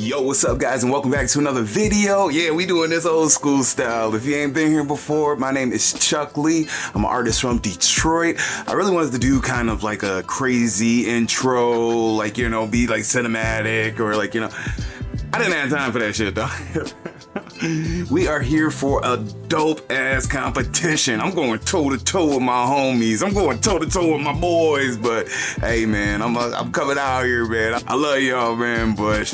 Yo, what's up guys, and welcome back to another video. Yeah, we doing this old school style. If you ain't been here before, my name is Chuck Lee. I'm an artist from Detroit. I really wanted to do kind of like a crazy intro, like, you know, be like cinematic or like, you know, I didn't have time for that shit though. We are here for a dope ass competition. I'm going toe to toe with my homies. I'm going toe to toe with my boys. But hey man, I'm coming out here, man. I love y'all, man. But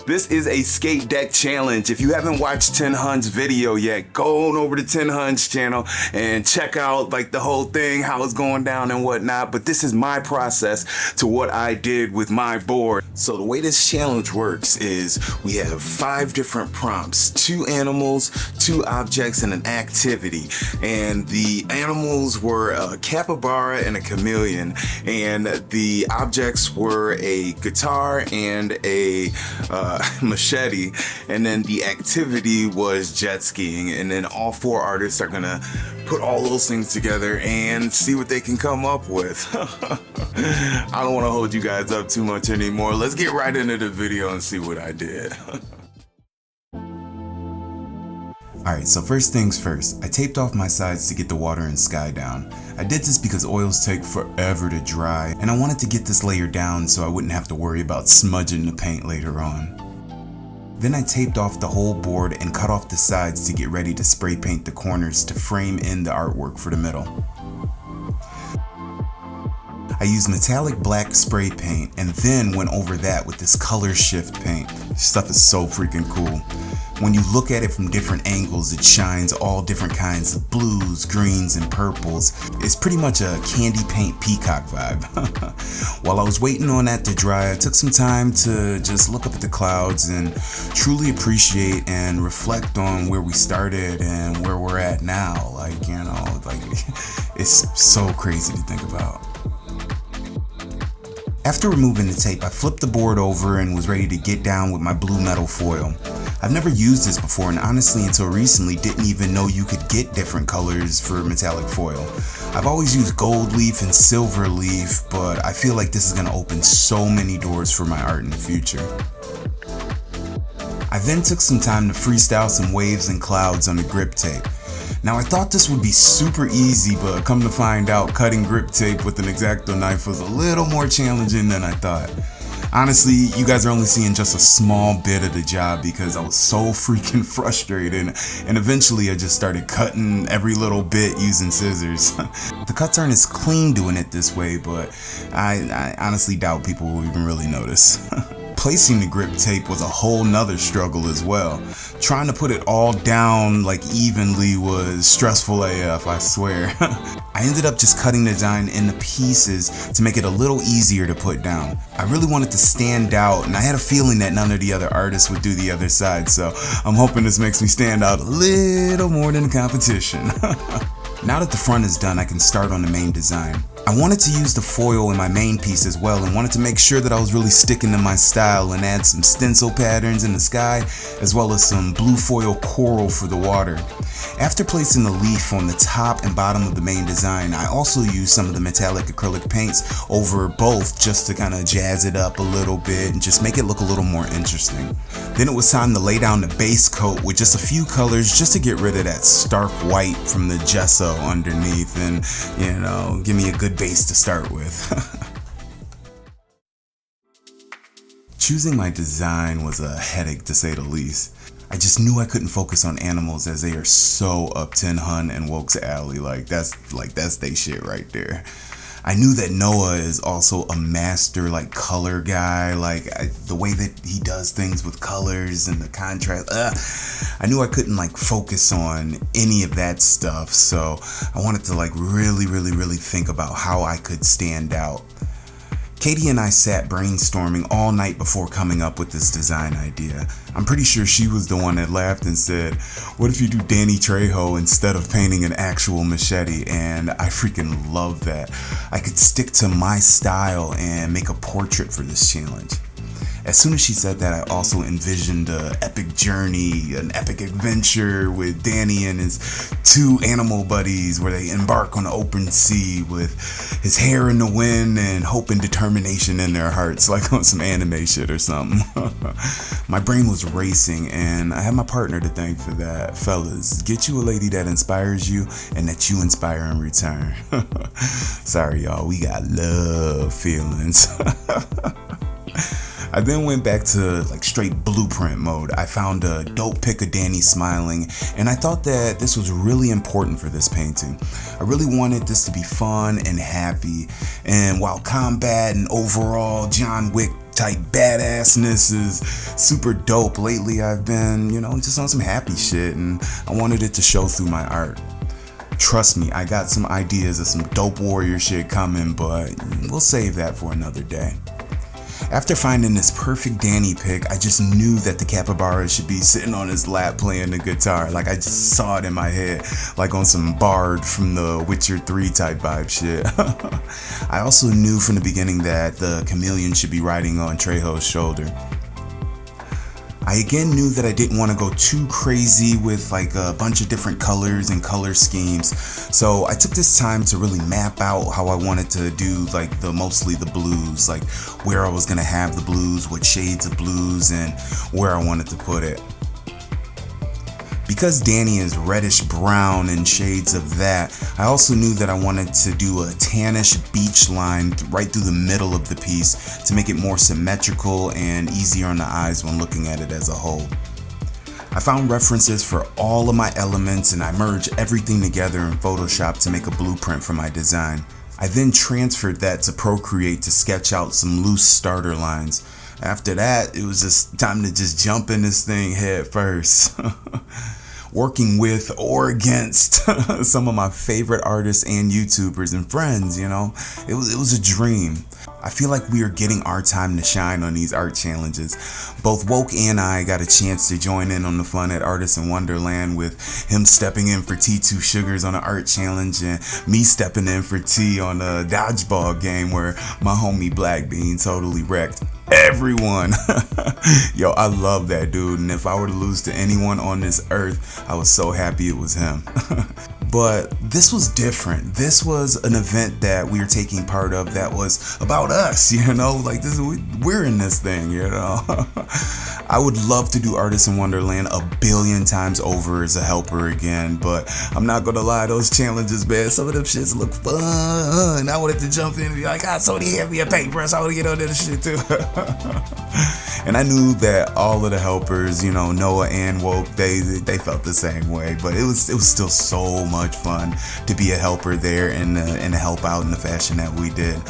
this is a skate deck challenge. If you haven't watched 10 Huns video yet, go on over to 10 Huns channel and check out like the whole thing, how it's going down and whatnot. But this is my process to what I did with my board. So the way this challenge works is we have 5 different prompts, 2 animals, 2 objects, and an activity. And the animals were a capybara and a chameleon, and the objects were a guitar and a machete, and then the activity was jet skiing. And then all 4 artists are gonna put all those things together and see what they can come up with. I don't want to hold you guys up too much anymore. Let's get right into the video and see what I did. Alright, so first things first, I taped off my sides to get the water and sky down. I did this because oils take forever to dry, and I wanted to get this layer down so I wouldn't have to worry about smudging the paint later on. Then I taped off the whole board and cut off the sides to get ready to spray paint the corners to frame in the artwork for the middle. I used metallic black spray paint and then went over that with this color shift paint. This stuff is so freaking cool. When you look at it from different angles, it shines all different kinds of blues, greens, and purples. It's pretty much a candy paint peacock vibe. While I was waiting on that to dry, I took some time to just look up at the clouds and truly appreciate and reflect on where we started and where we're at now. Like, you know, like it's so crazy to think about. After removing the tape, I flipped the board over and was ready to get down with my blue metal foil. I've never used this before, and honestly until recently didn't even know you could get different colors for metallic foil. I've always used gold leaf and silver leaf, but I feel like this is going to open so many doors for my art in the future. I then took some time to freestyle some waves and clouds on the grip tape. Now I thought this would be super easy, but come to find out, cutting grip tape with an X-Acto knife was a little more challenging than I thought. Honestly, you guys are only seeing just a small bit of the job because I was so freaking frustrated, and eventually I just started cutting every little bit using scissors. The cuts aren't as clean doing it this way, but I honestly doubt people will even really notice. Placing the grip tape was a whole nother struggle as well. Trying to put it all down like evenly was stressful AF, I swear. I ended up just cutting the design into pieces to make it a little easier to put down. I really wanted to stand out, and I had a feeling that none of the other artists would do the other side, so I'm hoping this makes me stand out a little more than the competition. Now that the front is done, I can start on the main design. I wanted to use the foil in my main piece as well, and wanted to make sure that I was really sticking to my style and add some stencil patterns in the sky, as well as some blue foil coral for the water. After placing the leaf on the top and bottom of the main design, I also used some of the metallic acrylic paints over both just to kind of jazz it up a little bit and just make it look a little more interesting. Then it was time to lay down the base coat with just a few colors just to get rid of that stark white from the gesso underneath and, you know, give me a good base to start with. Choosing my design was a headache to say the least. I just knew I couldn't focus on animals as they are so up 10 Hun and Woaks alley. That's they shit right there. I knew that Noah is also a master color guy, the way that he does things with colors and the contrast. I knew I couldn't focus on any of that stuff, so I wanted to really think about how I could stand out. Katie and I sat brainstorming all night before coming up with this design idea. I'm pretty sure she was the one that laughed and said, "What if you do Danny Trejo instead of painting an actual machete?" And I freaking love that. I could stick to my style and make a portrait for this challenge. As soon as she said that, I also envisioned an epic journey, an epic adventure with Danny and his two animal buddies where they embark on the open sea with his hair in the wind and hope and determination in their hearts, like on some anime shit or something. My brain was racing, and I had my partner to thank for that. Fellas, get you a lady that inspires you and that you inspire in return. Sorry, y'all, we got love feelings. I then went back to like straight blueprint mode. I found a dope pic of Danny smiling, and I thought that this was really important for this painting. I really wanted this to be fun and happy, and while combat and overall John Wick type badassness is super dope, lately I've been, just on some happy shit, and I wanted it to show through my art. Trust me, I got some ideas of some dope warrior shit coming, but we'll save that for another day. After finding this perfect Danny pic, I just knew that the capybara should be sitting on his lap playing the guitar. Like, I just saw it in my head, like on some Bard from the Witcher 3 type vibe shit. I also knew from the beginning that the chameleon should be riding on Trejo's shoulder. I again knew that I didn't want to go too crazy with like a bunch of different colors and color schemes, so I took this time to really map out how I wanted to do like mostly the blues, like where I was gonna have the blues, what shades of blues, and where I wanted to put it. Because Danny is reddish brown and shades of that, I also knew that I wanted to do a tannish beach line right through the middle of the piece to make it more symmetrical and easier on the eyes when looking at it as a whole. I found references for all of my elements, and I merged everything together in Photoshop to make a blueprint for my design. I then transferred that to Procreate to sketch out some loose starter lines. After that, it was just time to just jump in this thing head first. Working with or against some of my favorite artists and YouTubers and friends, it was a dream. I feel like we are getting our time to shine on these art challenges. Both Woke and I got a chance to join in on the fun at Artists in Wonderland, with him stepping in for T2 Sugars on an art challenge and me stepping in for T on a dodgeball game where my homie Black Bean totally wrecked everyone. Yo, I love that dude, and if I were to lose to anyone on this earth, I was so happy it was him. But this was different. This was an event that we were taking part of that was about us, like we're in this thing, I would love to do Artists in Wonderland a billion times over as a helper again, but I'm not gonna lie, those challenges, man, some of them shits look fun. I wanted to jump in and be like, somebody hand me a paintbrush, I want to get on this shit too. And I knew that all of the helpers, Noah and Woke, they felt the same way, but it was still so much fun to be a helper there and to help out in the fashion that we did.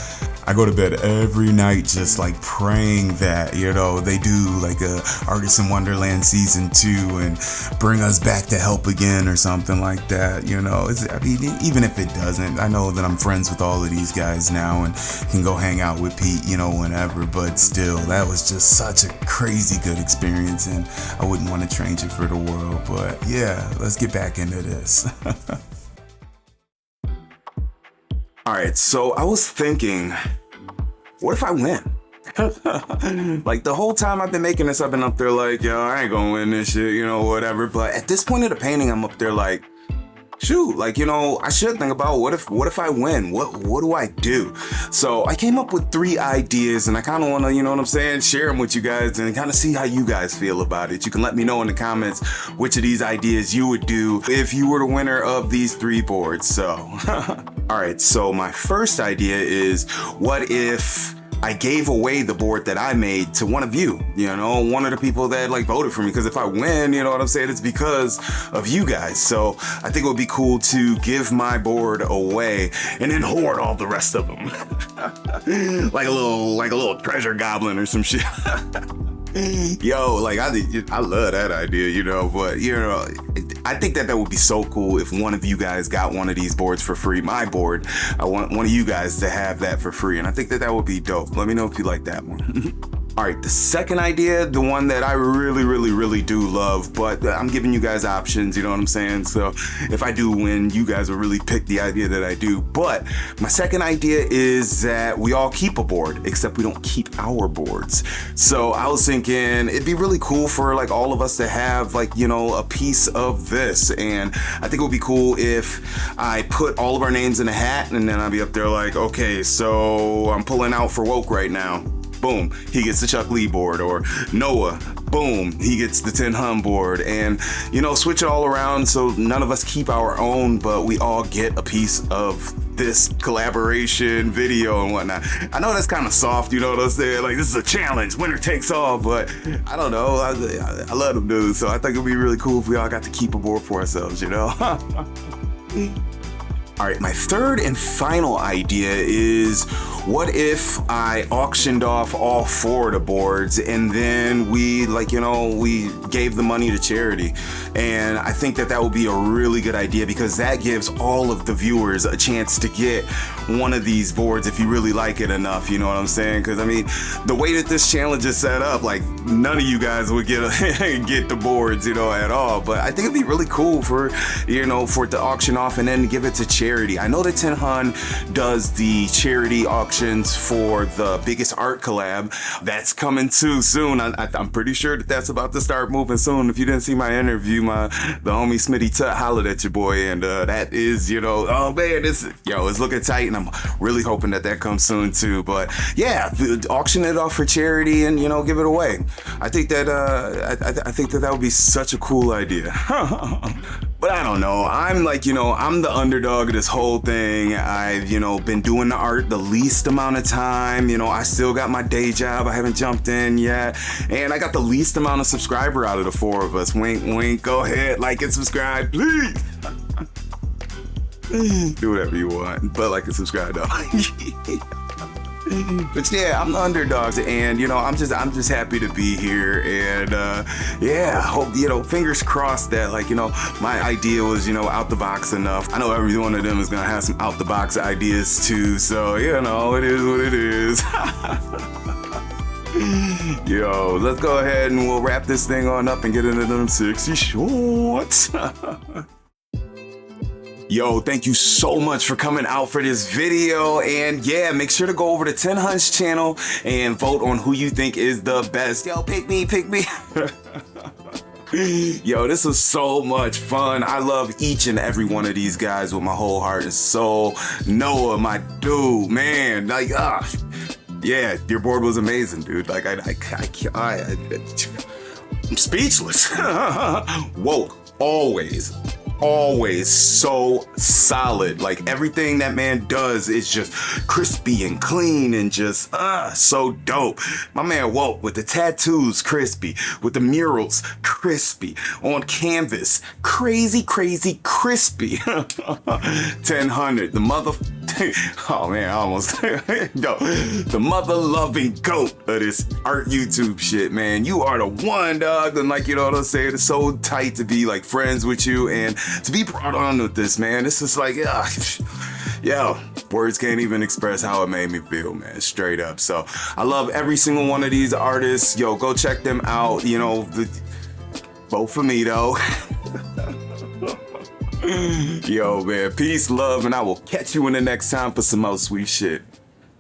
I go to bed every night just like praying that, they do like a Artists in Wonderland season 2 and bring us back to help again or something like that, even if it doesn't, I know that I'm friends with all of these guys now and can go hang out with Pete, whenever, but still, that was just such a crazy good experience, and I wouldn't want to change it for the world. But yeah, let's get back into this. Alright, so I was thinking, what if I win? Like, the whole time I've been making this, I've been up there like, yo, I ain't gonna win this shit, whatever. But at this point of the painting, I'm up there like, shoot, like, I should think about what if I win? What do I do? So I came up with 3 ideas, and I kind of want to, share them with you guys and kind of see how you guys feel about it. You can let me know in the comments which of these ideas you would do if you were the winner of these 3 boards. So, all right, so my first idea is, what if I gave away the board that I made to one of you, one of the people that voted for me, because if I win, it's because of you guys. So I think it would be cool to give my board away and then hoard all the rest of them. like a little treasure goblin or some shit. Yo, I love that idea, but I think that would be so cool if one of you guys got one of these boards for free. My board, I want one of you guys to have that for free, and I think that would be dope. Let me know if you like that one. All right, the second idea, the one that I really do love, but I'm giving you guys options, you know what I'm saying? So if I do win, you guys will really pick the idea that I do. But my second idea is that we all keep a board, except we don't keep our boards. So I was thinking it'd be really cool for like all of us to have like, you know, a piece of this. And I think it would be cool if I put all of our names in a hat and then I'd be up there like, okay, so I'm pulling out for Woke right now. Boom, he gets the Chuck Lee board. Or Noah, boom, he gets the 10 Hun board. And, you know, switch it all around so none of us keep our own, but we all get a piece of this collaboration video and whatnot. I know that's kind of soft, you know what I'm saying? Like, this is a challenge, winner takes all, but I don't know. I love them dudes, so I think it'd be really cool if we all got to keep a board for ourselves, you know? All right, my third and final idea is, what if I auctioned off all 4 of the boards and then we, like, you know, we gave the money to charity? And I think that that would be a really good idea, because that gives all of the viewers a chance to get one of these boards if you really like it enough, you know what I'm saying? Because I mean, the way that this challenge is set up, like, none of you guys would get get the boards, you know, at all. But I think it'd be really cool for, you know, for it to auction off and then give it to charity. I know that 10 Hun does the charity auctions for the biggest art collab. That's coming too soon. I'm pretty sure that that's about to start moving soon. If you didn't see my interview, the homie Smitty Tut hollered at your boy, and that is, you know, oh man, it's looking tight, and I'm really hoping that that comes soon too. But yeah, auction it off for charity and, you know, give it away. I think that I think that would be such a cool idea. But I don't know. I'm like, you know, I'm the underdog of this whole thing. I've, you know, been doing the art the least amount of time. You know, I still got my day job. I haven't jumped in yet. And I got the least amount of subscriber out of the 4 of us. Wink, wink. Go ahead, like and subscribe, please. Do whatever you want, but like and subscribe though. But yeah, I'm the underdogs, and you know, I'm just happy to be here, and yeah, hope, you know, fingers crossed that, like, you know, my idea was, you know, out the box enough. I know every one of them is gonna have some out the box ideas too, so you know, it is what it is. Yo, let's go ahead and we'll wrap this thing on up and get into them sexy shorts. Yo, thank you so much for coming out for this video, and yeah, make sure to go over to 10 Hun's channel and vote on who you think is the best. Yo, pick me. Yo, this was so much fun. I love each and every one of these guys with my whole heart and soul. Noah, my dude, man, like, yeah, your board was amazing, dude. Like, I'm speechless. Woke, always so solid. Like, everything that man does is just crispy and clean and just so dope. My man Woke, with the tattoos, crispy, with the murals, crispy, on canvas, crazy crispy. 1000, the mother oh man, I almost no, the mother loving goat of this art YouTube shit, man. You are the one, dog. And like, you know what I'm saying, it's so tight to be like friends with you and to be brought on with this, man. This is like, yo, words can't even express how it made me feel, man, straight up. So I love every single one of these artists. Yo, go check them out. You know, vote for me though. Yo, man, peace, love, and I will catch you in the next time for some more sweet shit.